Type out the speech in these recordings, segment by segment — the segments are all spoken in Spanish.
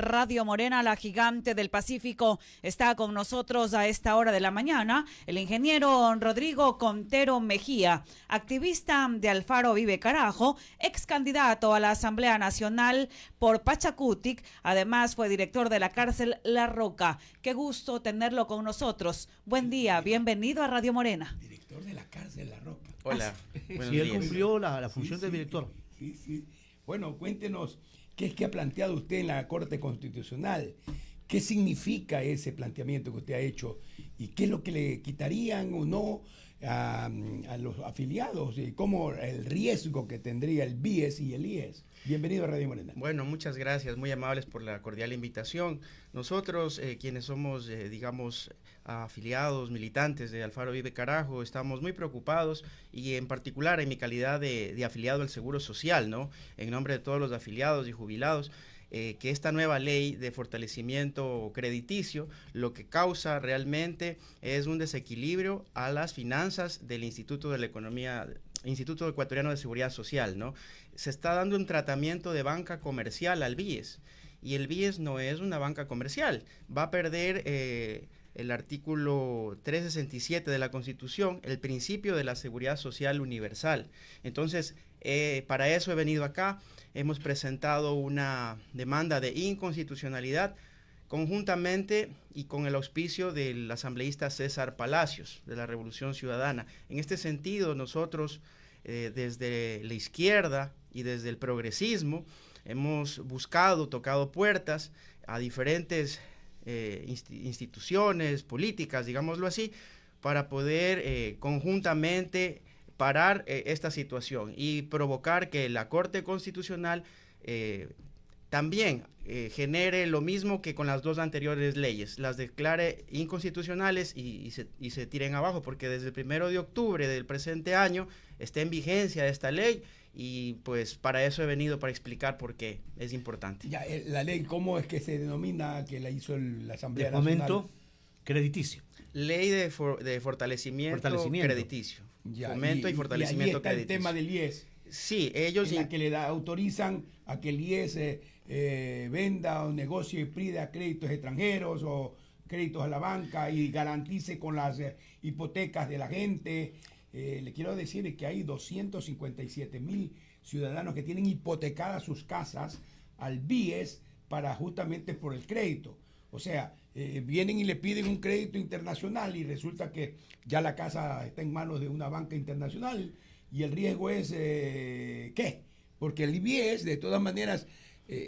Radio Morena, la gigante del Pacífico. Está con nosotros a esta hora de la mañana el ingeniero Rodrigo Contero Mejía, activista de Alfaro Vive Carajo, ex candidato a la Asamblea Nacional por Pachacutic. Además fue director de la cárcel La Roca. Qué gusto tenerlo con nosotros. Buen día, bienvenido a Radio Morena. Director de la cárcel La Roca. Hola. Sí, él cumplió la función del director. Sí. Bueno, cuéntenos, ¿qué es que ha planteado usted en la Corte Constitucional? ¿Qué significa ese planteamiento que usted ha hecho? ¿Y qué es lo que le quitarían o no a los afiliados? ¿Y cómo el riesgo que tendría el BIES y el IES? Bienvenido a Radio Morena. Bueno, muchas gracias, muy amables por la cordial invitación. Nosotros, quienes somos, afiliados, militantes de Alfaro Vive Carajo, estamos muy preocupados y en particular en mi calidad de afiliado al Seguro Social, ¿no? En nombre de todos los afiliados y jubilados, que esta nueva ley de fortalecimiento crediticio lo que causa realmente es un desequilibrio a las finanzas del Instituto Ecuatoriano de Seguridad Social, ¿no? Se está dando un tratamiento de banca comercial al BIES y el BIES no es una banca comercial. Va a perder el artículo 367 de la Constitución, el principio de la seguridad social universal. Entonces, para eso he venido acá. Hemos presentado una demanda de inconstitucionalidad conjuntamente y con el auspicio del asambleísta César Palacios de la Revolución Ciudadana. En este sentido, nosotros desde la izquierda y desde el progresismo hemos buscado, tocado puertas a diferentes instituciones políticas, digámoslo así, para poder conjuntamente parar esta situación y provocar que la Corte Constitucional también genere lo mismo que con las dos anteriores leyes, las declare inconstitucionales y se tiren abajo, porque desde el 1 de octubre del presente año está en vigencia esta ley y pues para eso he venido, para explicar por qué es importante. Ya, la ley, ¿cómo es que se denomina que la hizo la Asamblea de Nacional? Fomento crediticio. Ley de fortalecimiento crediticio. Ya, fomento y fortalecimiento crediticio. Y ahí está el tema del IES. Sí, ellos... En la que autorizan a que el IES venda o negocie y pida créditos extranjeros o créditos a la banca y garantice con las hipotecas de la gente. Le quiero decir que hay 257,000 ciudadanos que tienen hipotecadas sus casas al BIES justamente por el crédito. O sea, vienen y le piden un crédito internacional y resulta que ya la casa está en manos de una banca internacional y el riesgo es, ¿qué? Porque el BIES de todas maneras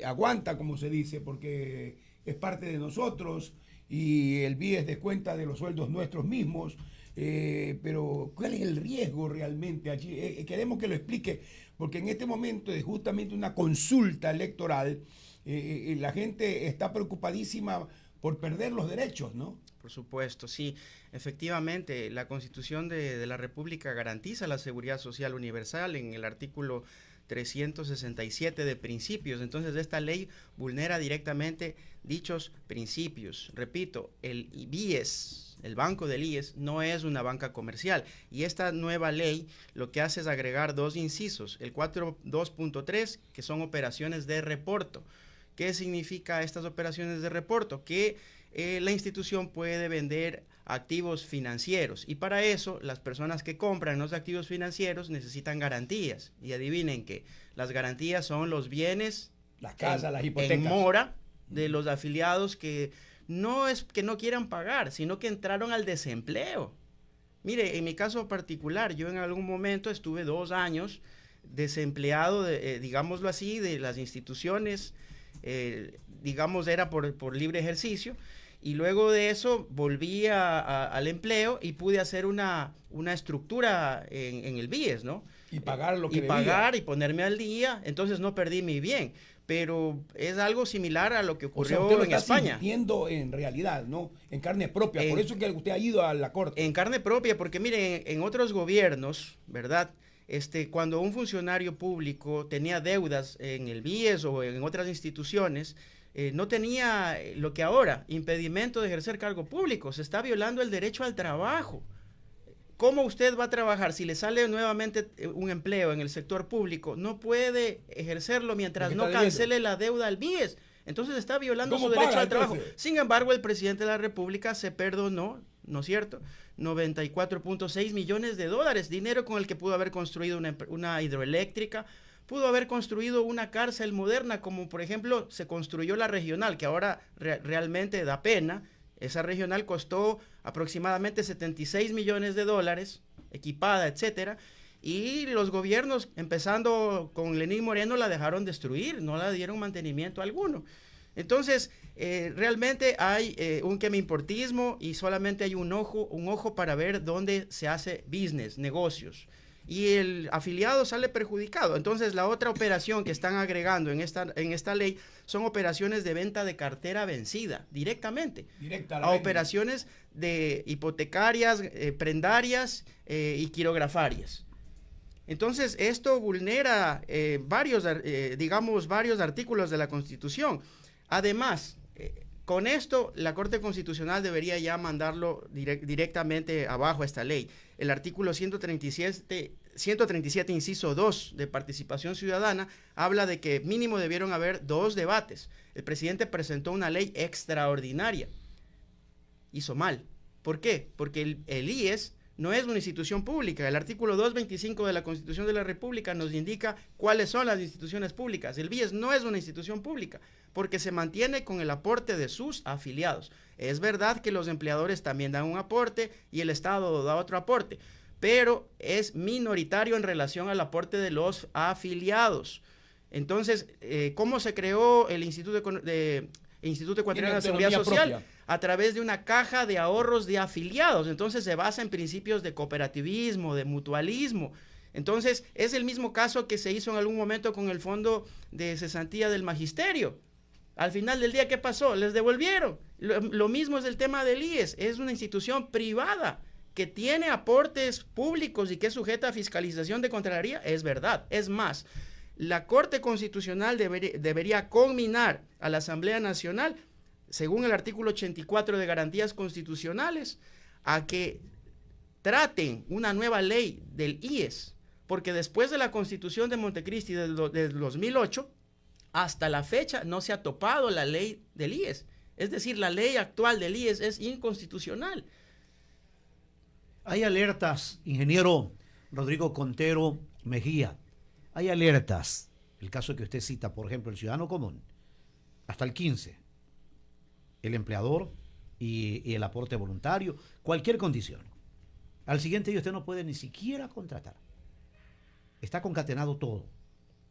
aguanta, como se dice, porque es parte de nosotros y el BIES descuenta de los sueldos nuestros mismos. Pero ¿cuál es el riesgo realmente allí? Queremos que lo explique, porque en este momento es justamente una consulta electoral. La gente está preocupadísima por perder los derechos, ¿no? Por supuesto, sí. Efectivamente, la Constitución de la República garantiza la seguridad social universal en el artículo 367 de principios. Entonces, esta ley vulnera directamente dichos principios. Repito, el BIES, el banco del IES, no es una banca comercial. Y esta nueva ley lo que hace es agregar dos incisos, el 4.2.3, que son operaciones de reporto. ¿Qué significa estas operaciones de reporto? Que la institución puede vender activos financieros y para eso las personas que compran los activos financieros necesitan garantías. Y adivinen que las garantías son los bienes, las casas, las hipotecas, en mora de los afiliados que no es que no quieran pagar, sino que entraron al desempleo. Mire, en mi caso particular, yo en algún momento estuve 2 años desempleado, digámoslo así, de las instituciones, digamos era por libre ejercicio, y luego de eso volví al empleo y pude hacer una estructura en el BIES, ¿no? Y pagar lo que debía. Pagar y ponerme al día, entonces no perdí mi bien. Pero es algo similar a lo que ocurrió en España. Usted lo está sintiendo en realidad, ¿no? En carne propia. Por eso que usted ha ido a la Corte. En carne propia, porque mire, en otros gobiernos, ¿verdad? Cuando un funcionario público tenía deudas en el BIES o en otras instituciones, no tenía lo que ahora, impedimento de ejercer cargo público. Se está violando el derecho al trabajo. ¿Cómo usted va a trabajar si le sale nuevamente un empleo en el sector público? No puede ejercerlo mientras no cancele la deuda al BIES. Entonces está violando ¿Cómo su derecho paga, al trabajo. entonces? Sin embargo, el presidente de la República se perdonó, ¿no es cierto?, 94.6 millones de dólares, dinero con el que pudo haber construido una hidroeléctrica, pudo haber construido una cárcel moderna, como por ejemplo se construyó la regional, que ahora realmente da pena. Esa regional costó aproximadamente 76 millones de dólares, equipada, etcétera, y los gobiernos, empezando con Lenín Moreno, la dejaron destruir, no la dieron mantenimiento alguno. Entonces, realmente hay un quemeimportismo y solamente hay un ojo para ver dónde se hace business, negocios. Y el afiliado sale perjudicado. Entonces, la otra operación que están agregando en esta ley son operaciones de venta de cartera vencida, directamente. A operaciones de hipotecarias, prendarias y quirografarias. Entonces, esto vulnera varios artículos de la Constitución. Además, con esto, la Corte Constitucional debería ya mandarlo directamente abajo a esta ley. El artículo 137, inciso 2 de participación ciudadana, habla de que mínimo debieron haber 2 debates. El presidente presentó una ley extraordinaria. Hizo mal. ¿Por qué? Porque el IES no es una institución pública. El artículo 225 de la Constitución de la República nos indica cuáles son las instituciones públicas. El IES no es una institución pública porque se mantiene con el aporte de sus afiliados. Es verdad que los empleadores también dan un aporte y el Estado da otro aporte, pero es minoritario en relación al aporte de los afiliados. Entonces, ¿cómo se creó el Instituto Ecuatoriano de Seguridad Social? Propia. A través de una caja de ahorros de afiliados. Entonces se basa en principios de cooperativismo, de mutualismo. Entonces es el mismo caso que se hizo en algún momento con el Fondo de Cesantía del Magisterio. Al final del día, ¿qué pasó? Les devolvieron. Lo mismo es el tema del IES. Es una institución privada que tiene aportes públicos y que es sujeta a fiscalización de Contraloría. Es verdad. Es más, la Corte Constitucional debería conminar a la Asamblea Nacional, según el artículo 84 de Garantías Constitucionales, a que traten una nueva ley del IES, porque después de la Constitución de Montecristi del 2008, hasta la fecha no se ha topado la ley del IES. Es decir, la ley actual del IES es inconstitucional. Hay alertas, ingeniero Rodrigo Contero Mejía, hay alertas. El caso que usted cita, por ejemplo, el ciudadano común, hasta el 15, el empleador y el aporte voluntario, cualquier condición. Al siguiente día usted no puede ni siquiera contratar. Está concatenado todo.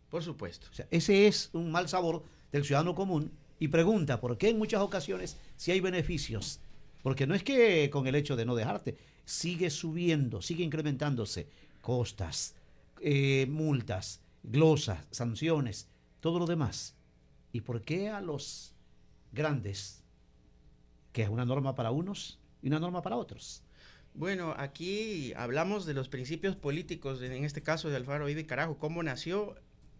Por supuesto. O sea, ese es un mal sabor del ciudadano común y pregunta por qué en muchas ocasiones si hay beneficios. Porque no es que con el hecho de no dejarte, sigue subiendo, sigue incrementándose costas, multas, glosas, sanciones, todo lo demás. ¿Y por qué a los grandes, que es una norma para unos y una norma para otros? Bueno, aquí hablamos de los principios políticos, en este caso de Alfaro Uribe Carajo, cómo nació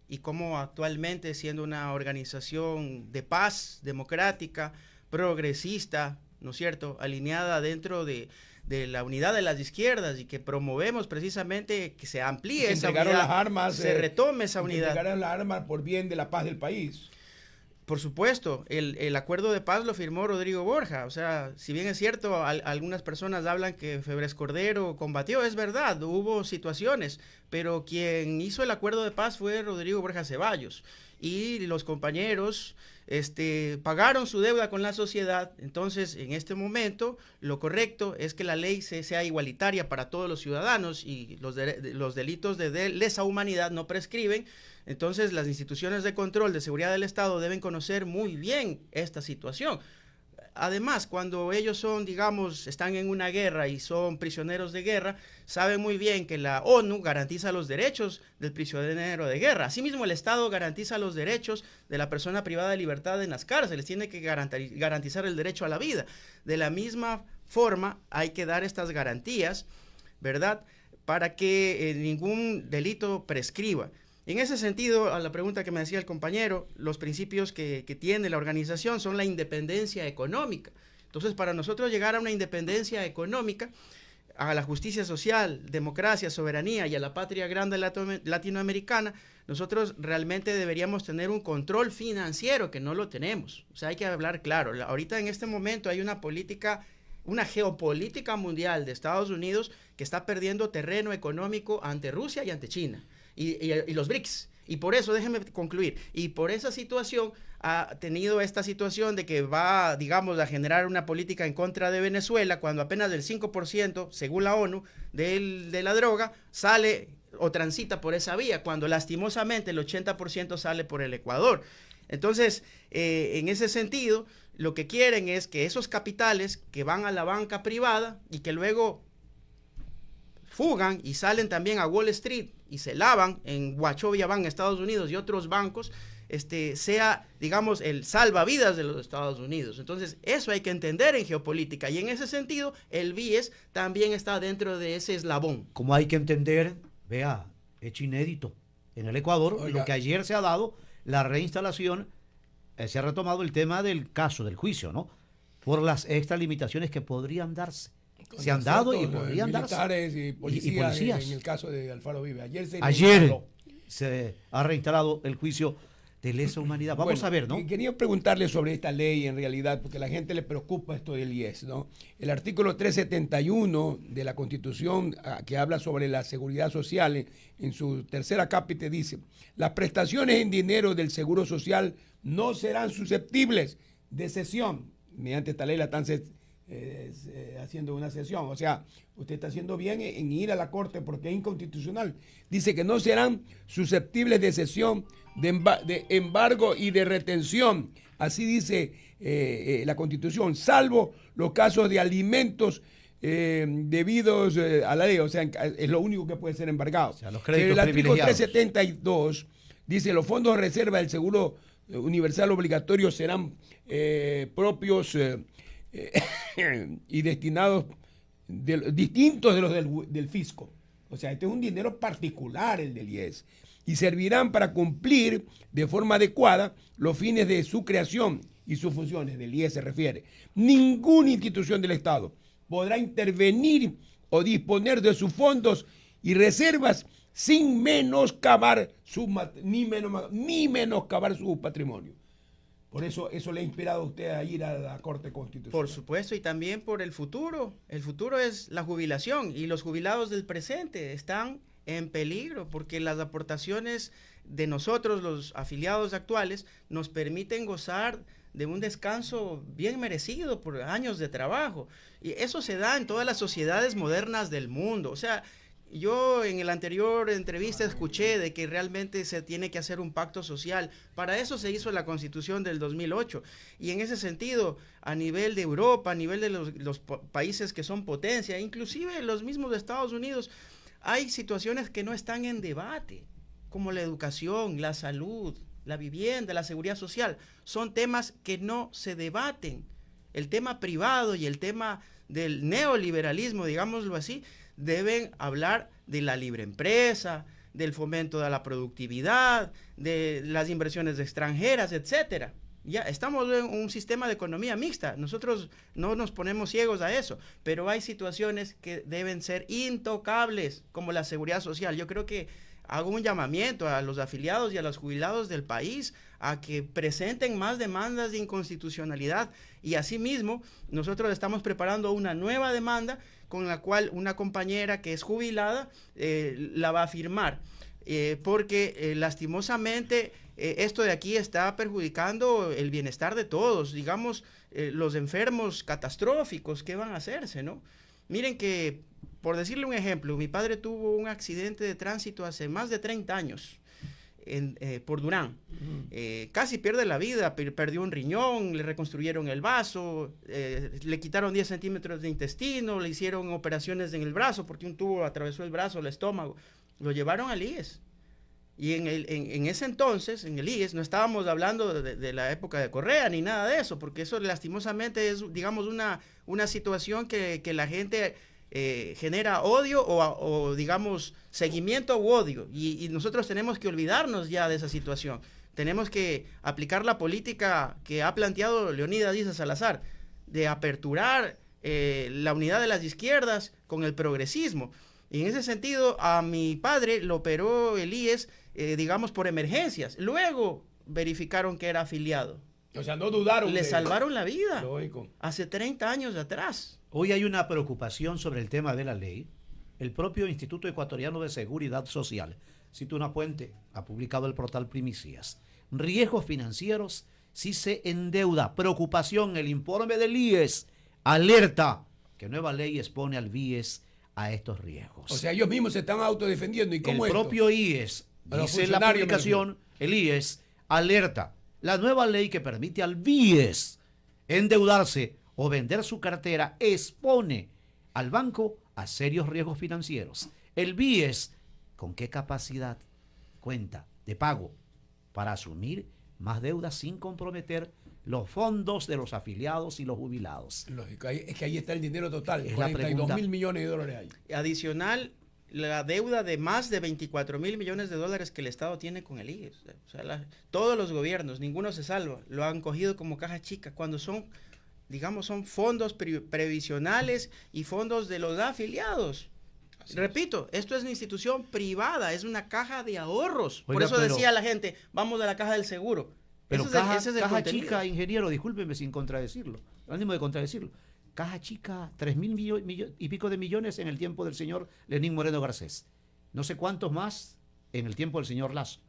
y cómo actualmente, siendo una organización de paz, democrática, progresista, ¿no es cierto?, alineada dentro de la unidad de las izquierdas y que promovemos precisamente que se amplíe esa unidad, las armas, se retome esa unidad. Entregaron las armas por bien de la paz del país. Por supuesto, el acuerdo de paz lo firmó Rodrigo Borja. O sea, si bien es cierto, algunas personas hablan que Febres Cordero combatió, es verdad, hubo situaciones, pero quien hizo el acuerdo de paz fue Rodrigo Borja Ceballos. Y los compañeros pagaron su deuda con la sociedad. Entonces, en este momento, lo correcto es que la ley sea igualitaria para todos los ciudadanos y los delitos de lesa humanidad no prescriben. Entonces, las instituciones de control de seguridad del Estado deben conocer muy bien esta situación. Además, cuando ellos están en una guerra y son prisioneros de guerra, saben muy bien que la ONU garantiza los derechos del prisionero de guerra. Asimismo, el Estado garantiza los derechos de la persona privada de libertad en las cárceles. Tiene que garantizar el derecho a la vida. De la misma forma, hay que dar estas garantías, ¿verdad?, para que ningún delito prescriba. En ese sentido, a la pregunta que me decía el compañero, los principios que tiene la organización son la independencia económica. Entonces, para nosotros llegar a una independencia económica, a la justicia social, democracia, soberanía y a la patria grande latinoamericana, nosotros realmente deberíamos tener un control financiero que no lo tenemos. O sea, hay que hablar claro. Ahorita en este momento hay una política, una geopolítica mundial de Estados Unidos que está perdiendo terreno económico ante Rusia y ante China y los BRICS. Y por eso, déjenme concluir, y por esa situación ha tenido esta situación de que va, digamos, a generar una política en contra de Venezuela cuando apenas el 5%, según la ONU, de la droga sale o transita por esa vía, cuando lastimosamente el 80% sale por el Ecuador. Entonces, en ese sentido, lo que quieren es que esos capitales que van a la banca privada y que luego fugan y salen también a Wall Street y se lavan en Wachovia Bank, Estados Unidos, y otros bancos, sea, digamos, el salvavidas de los Estados Unidos. Entonces, eso hay que entender en geopolítica, y en ese sentido, el BIES también está dentro de ese eslabón. Como hay que entender, vea, hecho inédito en el Ecuador, Oiga, lo que ayer se ha dado, la reinstalación, se ha retomado el tema del caso, del juicio, ¿no? Por las extralimitaciones que podrían darse. Se han dado y podrían darse. Militares y policías, policías. en el caso de Alfaro Vive. Ayer Se ha reinstalado el juicio de lesa humanidad. Vamos a ver, ¿no? Quería preguntarle sobre esta ley en realidad, porque a la gente le preocupa esto del IES, ¿no? El artículo 371 de la Constitución, que habla sobre la seguridad social, en su tercera cápite dice: las prestaciones en dinero del Seguro Social no serán susceptibles de cesión. Mediante esta ley la están haciendo una cesión. O sea, usted está haciendo bien en ir a la Corte porque es inconstitucional. Dice que no serán susceptibles de cesión, de embargo y de retención. Así dice la Constitución, salvo los casos de alimentos debidos a la ley. O sea, es lo único que puede ser embargado. O sea, los créditos el artículo privilegiados. 372 dice: los fondos de reserva del Seguro Universal Obligatorio serán propios y destinados distintos de los del fisco. O sea, este es un dinero particular, el del IES, y servirán para cumplir de forma adecuada los fines de su creación y sus funciones. Del IES se refiere. Ninguna institución del Estado podrá intervenir o disponer de sus fondos y reservas sin menoscabar ni menoscabar su patrimonio. Por eso le ha inspirado a usted a ir a la Corte Constitucional. Por supuesto, y también por el futuro. El futuro es la jubilación, y los jubilados del presente están en peligro porque las aportaciones de nosotros, los afiliados actuales, nos permiten gozar de un descanso bien merecido por años de trabajo. Y eso se da en todas las sociedades modernas del mundo. O sea, yo en la anterior entrevista escuché de que realmente se tiene que hacer un pacto social. Para eso se hizo la Constitución del 2008. Y en ese sentido, a nivel de Europa, a nivel de los países que son potencia, inclusive los mismos de Estados Unidos, hay situaciones que no están en debate, como la educación, la salud, la vivienda, la seguridad social. Son temas que no se debaten. El tema privado y el tema del neoliberalismo, digámoslo así, deben hablar de la libre empresa, del fomento de la productividad, de las inversiones extranjeras, etcétera. Ya estamos en un sistema de economía mixta. Nosotros no nos ponemos ciegos a eso, pero hay situaciones que deben ser intocables, como la seguridad social. Yo creo que hago un llamamiento a los afiliados y a los jubilados del país a que presenten más demandas de inconstitucionalidad, y asimismo nosotros estamos preparando una nueva demanda con la cual una compañera que es jubilada la va a firmar, porque lastimosamente esto de aquí está perjudicando el bienestar de todos. Digamos, los enfermos catastróficos, ¿qué van a hacerse, no? Miren que, por decirle un ejemplo, mi padre tuvo un accidente de tránsito hace más de 30 años por Durán. Casi pierde la vida, perdió un riñón, le reconstruyeron el vaso, le quitaron 10 centímetros de intestino, le hicieron operaciones en el brazo porque un tubo atravesó el brazo, el estómago. Lo llevaron al IES. Y en ese entonces, en el IES, no estábamos hablando de la época de Correa ni nada de eso, porque eso lastimosamente es, digamos, una situación que la gente genera odio o digamos, seguimiento u odio. Y nosotros tenemos que olvidarnos ya de esa situación. Tenemos que aplicar la política que ha planteado Leonidas Díaz Salazar, de aperturar la unidad de las izquierdas con el progresismo. Y en ese sentido, a mi padre lo operó el IES digamos, por emergencias. Luego verificaron que era afiliado. O sea, no dudaron. Le salvaron la vida. Lógico. Hace 30 años atrás. Hoy hay una preocupación sobre el tema de la ley. El propio Instituto Ecuatoriano de Seguridad Social, cito una fuente, ha publicado el portal Primicias. Riesgos financieros si se endeuda. Preocupación, el informe del IES alerta que nueva ley expone al BIES a estos riesgos. O sea, ellos mismos se están autodefendiendo. ¿Y cómo el esto? propio IES, A los dice en la funcionarios, publicación, el IES alerta la nueva ley que permite al BIES endeudarse o vender su cartera expone al banco a serios riesgos financieros. El BIES, ¿con qué capacidad cuenta de pago para asumir más deudas sin comprometer los fondos de los afiliados y los jubilados? Lógico, es que ahí está el dinero total. Es la 42 pregunta. mil millones de dólares ahí. Adicional, la deuda de más de 24 mil millones de dólares que el Estado tiene con el IES. O sea, todos los gobiernos, ninguno se salva, lo han cogido como caja chica, cuando son, digamos, son fondos previsionales y fondos de los afiliados. Repito, esto es una institución privada, es una caja de ahorros. Por Oiga, eso pero- decía la gente, vamos a la caja del seguro. Pero Ese es caja, ese es el caja contenido. chica, ingeniero, discúlpeme sin contradecirlo, ánimo de contradecirlo. Caja chica, 3.000 y pico de millones en el tiempo del señor Lenín Moreno Garcés. No sé cuántos más en el tiempo del señor Lazo.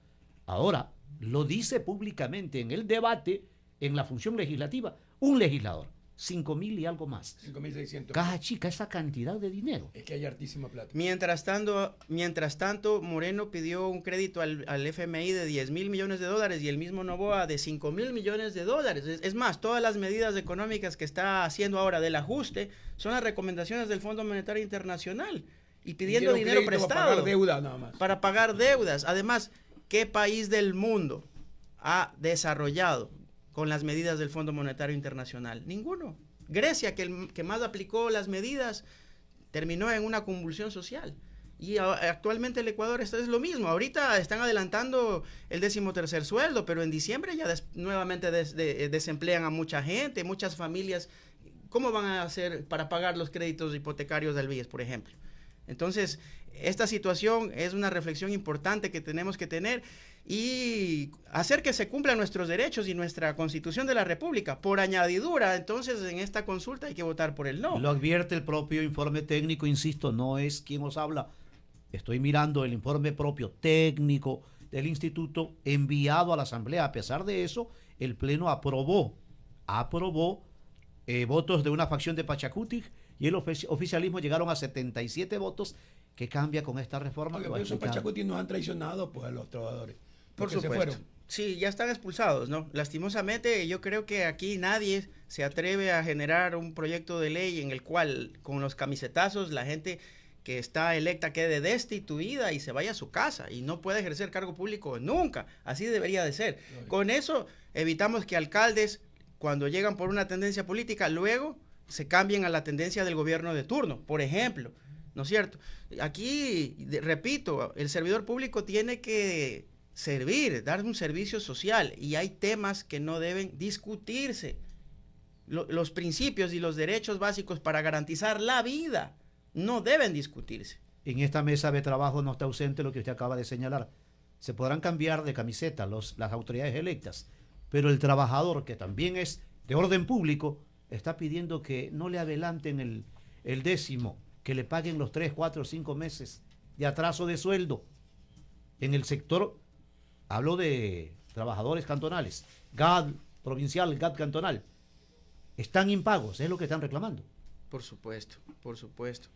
Ahora, lo dice públicamente en el debate, en la función legislativa, un legislador. 5.000 y algo más. 5.600. Caja chica, esa cantidad de dinero. Es que hay hartísima plata. Mientras tanto, Moreno pidió un crédito al FMI de 10 mil millones de dólares y el mismo Noboa de 5 mil millones de dólares. Es más, todas las medidas económicas que está haciendo ahora del ajuste son las recomendaciones del Fondo Monetario Internacional y pidiendo Quiero dinero crédito prestado para pagar deuda nada más. para pagar deudas. Además, ¿qué país del mundo ha desarrollado con las medidas del Fondo Monetario Internacional? Ninguno. Grecia, que más aplicó las medidas, terminó en una convulsión social. Y actualmente el Ecuador es lo mismo. Ahorita están adelantando el 13º sueldo, pero en diciembre ya nuevamente desemplean a mucha gente, muchas familias. ¿Cómo van a hacer para pagar los créditos hipotecarios del BIES, por ejemplo? Entonces, esta situación es una reflexión importante que tenemos que tener y hacer que se cumplan nuestros derechos y nuestra Constitución de la República. Por añadidura, entonces, en esta consulta hay que votar por el no. Lo advierte el propio informe técnico, insisto, no es quien os habla. Estoy mirando el informe propio técnico del instituto enviado a la Asamblea. A pesar de eso, el Pleno aprobó votos de una facción de Pachacutic y el oficialismo llegaron a 77 votos. ¿Qué cambia con esta reforma? Oye, Lo ha pero esos explicado. pachacutis nos han traicionado pues a los trabajadores. Por Porque se supuesto. fueron. Sí, ya están expulsados, ¿no? Lastimosamente, yo creo que aquí nadie se atreve a generar un proyecto de ley en el cual, con los camisetazos, la gente que está electa quede destituida y se vaya a su casa y no pueda ejercer cargo público nunca. Así debería de ser. Con eso evitamos que alcaldes, cuando llegan por una tendencia política, luego se cambien a la tendencia del gobierno de turno, por ejemplo. ¿No es cierto? Aquí, repito, el servidor público tiene que servir, dar un servicio social y hay temas que no deben discutirse. Los principios y los derechos básicos para garantizar la vida no deben discutirse. En esta mesa de trabajo no está ausente lo que usted acaba de señalar. Se podrán cambiar de camiseta las autoridades electas, pero el trabajador, que también es de orden público, está pidiendo que no le adelanten el décimo, que le paguen los 3, 4, 5 meses de atraso de sueldo. En el sector, hablo de trabajadores cantonales, GAD provincial, GAD cantonal, están impagos, es lo que están reclamando. Por supuesto, por supuesto.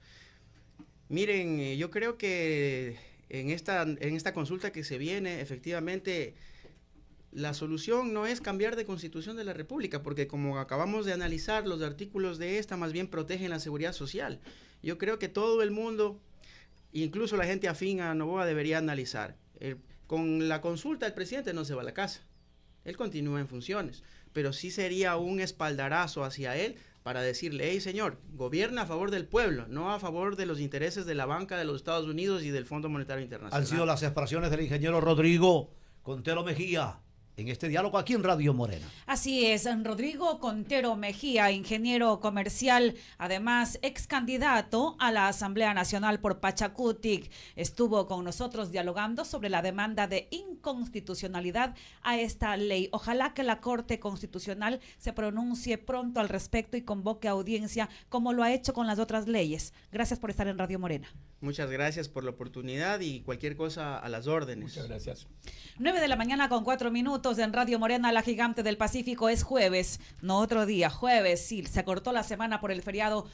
Miren, yo creo que en esta consulta que se viene, efectivamente, la solución no es cambiar de Constitución de la República, porque como acabamos de analizar, los artículos de esta más bien protegen la seguridad social. Yo creo que todo el mundo, incluso la gente afín a Noboa, debería analizar. Con la consulta el presidente no se va a la casa, él continúa en funciones, pero sí sería un espaldarazo hacia él para decirle, hey señor, gobierna a favor del pueblo, no a favor de los intereses de la banca de los Estados Unidos y del Fondo Monetario Internacional. Han sido las expresiones del ingeniero Rodrigo Contero Mejía, en este diálogo aquí en Radio Morena. Así es, Rodrigo Contero Mejía, ingeniero comercial, además ex candidato a la Asamblea Nacional por Pachacutic, estuvo con nosotros dialogando sobre la demanda de inconstitucionalidad a esta ley. Ojalá que la Corte Constitucional se pronuncie pronto al respecto y convoque audiencia como lo ha hecho con las otras leyes. Gracias por estar en Radio Morena. Muchas gracias por la oportunidad y cualquier cosa a las órdenes. Muchas gracias. 9:04 en Radio Morena, la gigante del Pacífico. Es jueves, no otro día, jueves, sí, se cortó la semana por el feriado